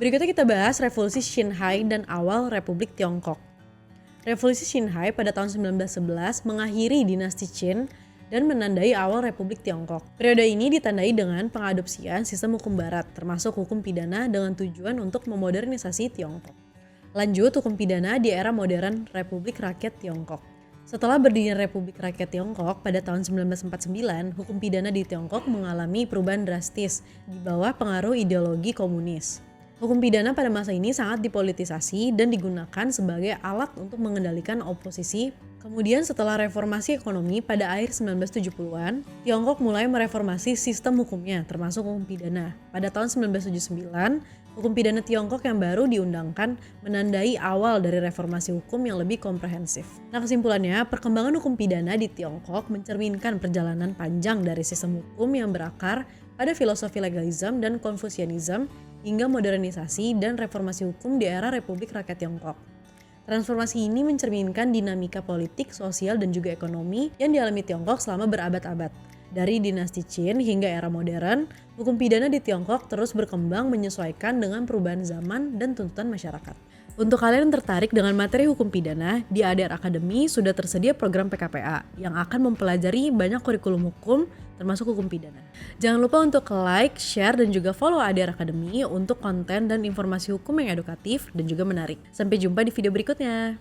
Berikutnya kita bahas Revolusi Xinhai dan awal Republik Tiongkok. Revolusi Xinhai pada tahun 1911 mengakhiri dinasti Qin dan menandai awal Republik Tiongkok. Periode ini ditandai dengan pengadopsian sistem hukum barat, termasuk hukum pidana dengan tujuan untuk memodernisasi Tiongkok. Lanjut hukum pidana di era modern Republik Rakyat Tiongkok. Setelah berdirinya Republik Rakyat Tiongkok pada tahun 1949, hukum pidana di Tiongkok mengalami perubahan drastis di bawah pengaruh ideologi komunis. Hukum pidana pada masa ini sangat dipolitisasi dan digunakan sebagai alat untuk mengendalikan oposisi. Kemudian setelah reformasi ekonomi pada akhir 1970-an, Tiongkok mulai mereformasi sistem hukumnya termasuk hukum pidana. Pada tahun 1979, hukum pidana Tiongkok yang baru diundangkan menandai awal dari reformasi hukum yang lebih komprehensif. Nah, kesimpulannya, perkembangan hukum pidana di Tiongkok mencerminkan perjalanan panjang dari sistem hukum yang berakar pada filosofi legalisme dan Konfusianisme hingga modernisasi dan reformasi hukum di era Republik Rakyat Tiongkok. Transformasi ini mencerminkan dinamika politik, sosial, dan juga ekonomi yang dialami Tiongkok selama berabad-abad. Dari dinasti Qin hingga era modern, hukum pidana di Tiongkok terus berkembang menyesuaikan dengan perubahan zaman dan tuntutan masyarakat. Untuk kalian yang tertarik dengan materi hukum pidana, di ADR Academy sudah tersedia program PKPA yang akan mempelajari banyak kurikulum hukum termasuk hukum pidana. Jangan lupa untuk like, share, dan juga follow ADR Academy untuk konten dan informasi hukum yang edukatif dan juga menarik. Sampai jumpa di video berikutnya.